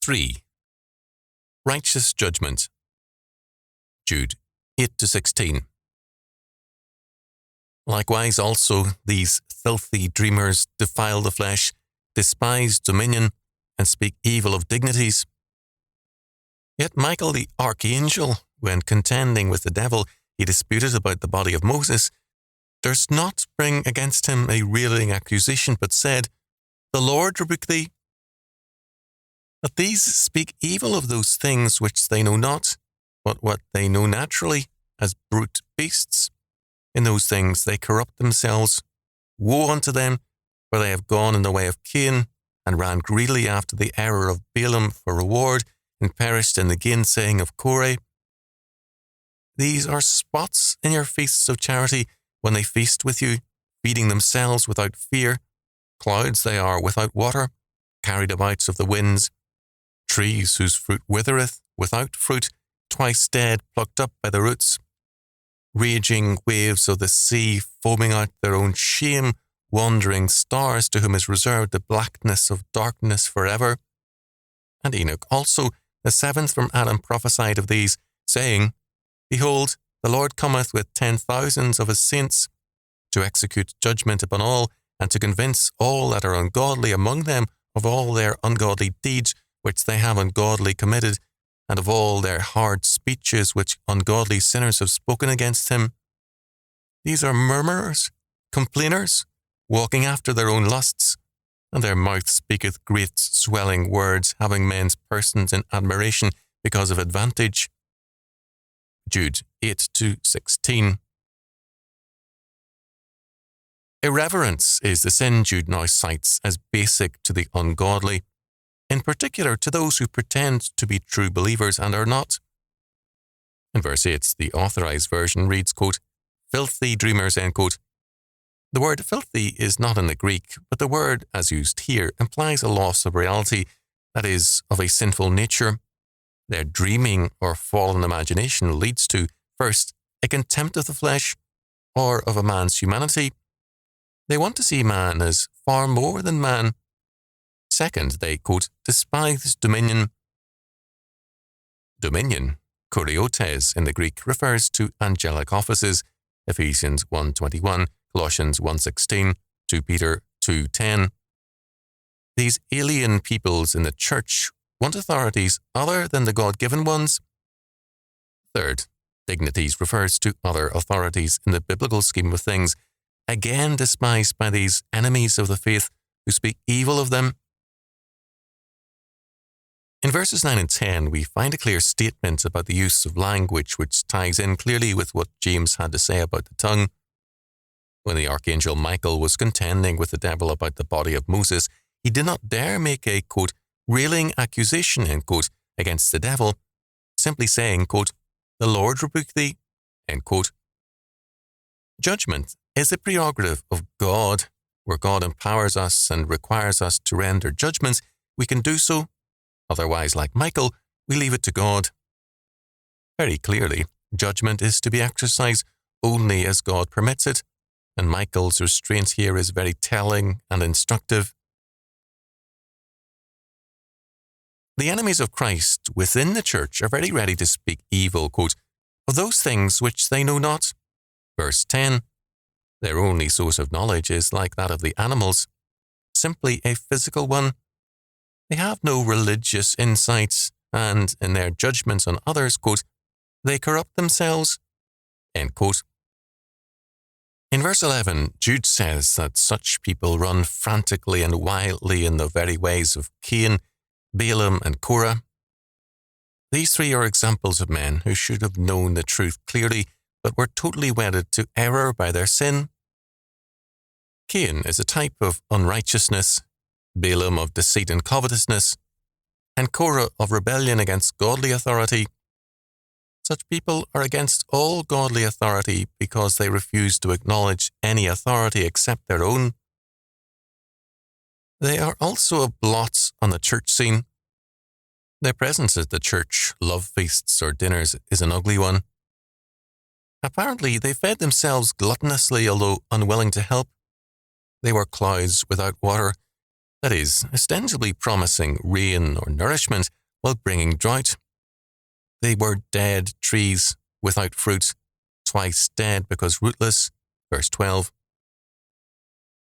3. Righteous Judgment. Jude 8-16. Likewise also these filthy dreamers defile the flesh, despise dominion, and speak evil of dignities. Yet Michael the archangel, when contending with the devil, he disputed about the body of Moses, durst not bring against him a railing accusation, but said, The Lord rebuke thee. But these speak evil of those things which they know not, but what they know naturally, as brute beasts. In those things they corrupt themselves. Woe unto them, for they have gone in the way of Cain, and ran greedily after the error of Balaam for reward, and perished in the gainsaying of Korah. These are spots in your feasts of charity, when they feast with you, feeding themselves without fear. Clouds they are without water, carried about of the winds. Trees whose fruit withereth, without fruit, twice dead, plucked up by the roots. Raging waves of the sea, foaming out their own shame, wandering stars to whom is reserved the blackness of darkness forever. And Enoch also, the seventh from Adam, prophesied of these, saying, Behold, the Lord cometh with 10,000s of his saints, to execute judgment upon all, and to convince all that are ungodly among them of all their ungodly deeds which they have ungodly committed, and of all their hard speeches which ungodly sinners have spoken against him. These are murmurers, complainers, walking after their own lusts, and their mouth speaketh great swelling words, having men's persons in admiration because of advantage. Jude 8-16. Irreverence is the sin Jude now cites as basic to the ungodly, in particular to those who pretend to be true believers and are not. In verse 8, the Authorized Version reads, quote, filthy dreamers, end quote. The word filthy is not in the Greek, but the word, as used here, implies a loss of reality, that is, of a sinful nature. Their dreaming or fallen imagination leads to, first, a contempt of the flesh, or of a man's humanity. They want to see man as far more than man. Second, they, quote, despise dominion. Dominion, kuriotes in the Greek, refers to angelic offices, Ephesians 1:21, Colossians 1:16, 2 Peter 2:10. These alien peoples in the church want authorities other than the God-given ones. Third, dignities refers to other authorities in the biblical scheme of things, again despised by these enemies of the faith who speak evil of them. In verses 9 and 10, we find a clear statement about the use of language which ties in clearly with what James had to say about the tongue. When the archangel Michael was contending with the devil about the body of Moses, he did not dare make a, quote, railing accusation, end quote, against the devil, simply saying, quote, the Lord rebuke thee, end quote. Judgment is the prerogative of God. Where God empowers us and requires us to render judgments, we can do so. Otherwise, like Michael, we leave it to God. Very clearly, judgment is to be exercised only as God permits it, and Michael's restraint here is very telling and instructive. The enemies of Christ within the church are very ready to speak evil, quote, of those things which they know not. Verse 10, their only source of knowledge is like that of the animals, simply a physical one. They have no religious insights, and in their judgments on others, quote, they corrupt themselves, end quote. In verse 11, Jude says that such people run frantically and wildly in the very ways of Cain, Balaam, and Korah. These three are examples of men who should have known the truth clearly, but were totally wedded to error by their sin. Cain is a type of unrighteousness, Balaam of deceit and covetousness, and Korah of rebellion against godly authority. Such people are against all godly authority because they refuse to acknowledge any authority except their own. They are also a blot on the church scene. Their presence at the church, love feasts or dinners, is an ugly one. Apparently, they fed themselves gluttonously, although unwilling to help. They were clouds without water, that is, ostensibly promising rain or nourishment while bringing drought. They were dead trees without fruit, twice dead because rootless, verse 12.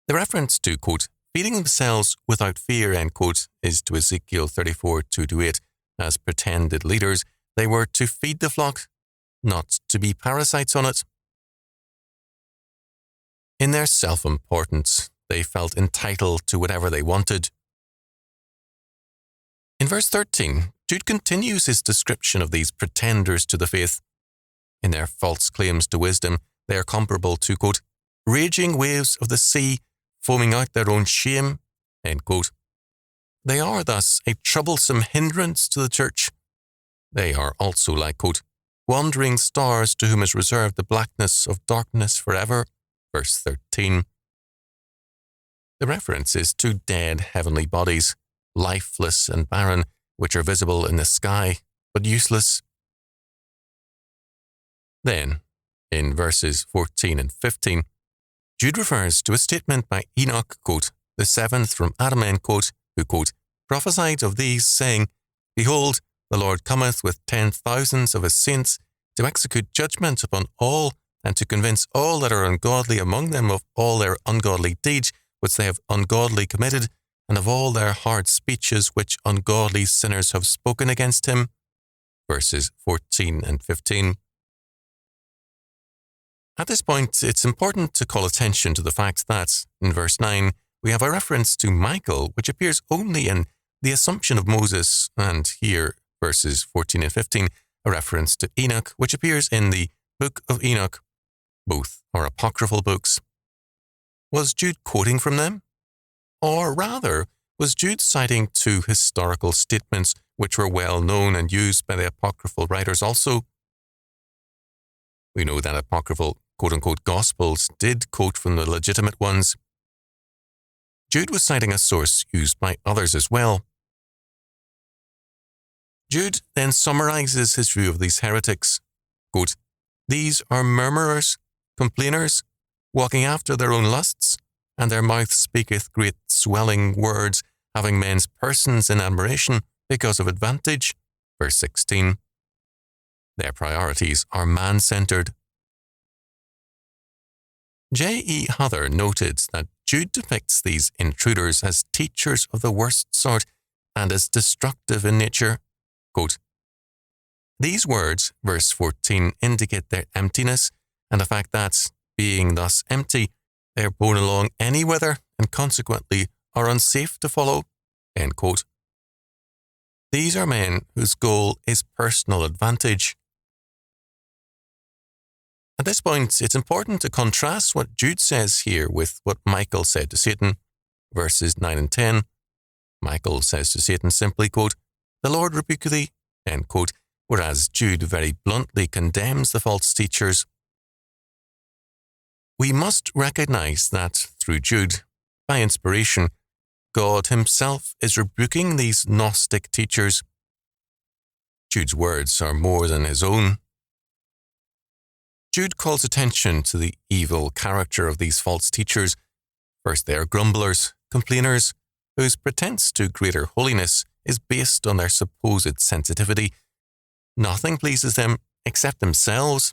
The reference to, quote, feeding themselves without fear, end quote, is to Ezekiel 34, 2-8. As pretended leaders, they were to feed the flock, not to be parasites on it. In their self-importance, they felt entitled to whatever they wanted. In verse 13, Jude continues his description of these pretenders to the faith. In their false claims to wisdom, they are comparable to, quote, raging waves of the sea, foaming out their own shame, end quote. They are thus a troublesome hindrance to the church. They are also like, quote, wandering stars to whom is reserved the blackness of darkness forever, verse 13. The reference is to dead heavenly bodies, lifeless and barren, which are visible in the sky, but useless. Then, in verses 14 and 15, Jude refers to a statement by Enoch, quote, the seventh from Adam, end quote, who, quote, prophesied of these, saying, behold, the Lord cometh with 10,000s of his saints to execute judgment upon all, and to convince all that are ungodly among them of all their ungodly deeds which they have ungodly committed, and of all their hard speeches which ungodly sinners have spoken against him. Verses 14 and 15. At this point, it's important to call attention to the fact that, in verse 9, we have a reference to Michael, which appears only in the Assumption of Moses, and here, verses 14 and 15, a reference to Enoch, which appears in the Book of Enoch. Both are apocryphal books. Was Jude quoting from them? Or rather, was Jude citing two historical statements which were well known and used by the apocryphal writers also? We know that apocryphal quote-unquote Gospels did quote from the legitimate ones. Jude was citing a source used by others as well. Jude then summarizes his view of these heretics. Quote, these are murmurers, complainers, walking after their own lusts, and their mouth speaketh great swelling words, having men's persons in admiration because of advantage. Verse 16. Their priorities are man-centered. J.E. Huther noted that Jude depicts these intruders as teachers of the worst sort and as destructive in nature. Quote, these words, verse 14, indicate their emptiness and the fact that, being thus empty, they are borne along any whither and consequently are unsafe to follow. End quote. These are men whose goal is personal advantage. At this point, it's important to contrast what Jude says here with what Michael said to Satan, verses 9 and 10. Michael says to Satan simply, quote, the Lord rebuke thee, end quote, whereas Jude very bluntly condemns the false teachers. We must recognize that through Jude, by inspiration, God himself is rebuking these Gnostic teachers. Jude's words are more than his own. Jude calls attention to the evil character of these false teachers. First, they are grumblers, complainers, whose pretense to greater holiness is based on their supposed sensitivity. Nothing pleases them except themselves.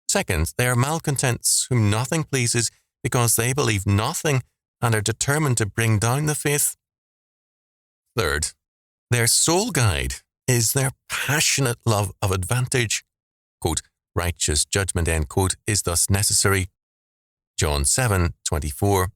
Second, they are malcontents whom nothing pleases because they believe nothing and are determined to bring down the faith. Third, their sole guide is their passionate love of advantage. Quote, righteous judgment, end quote, is thus necessary. John 7:24.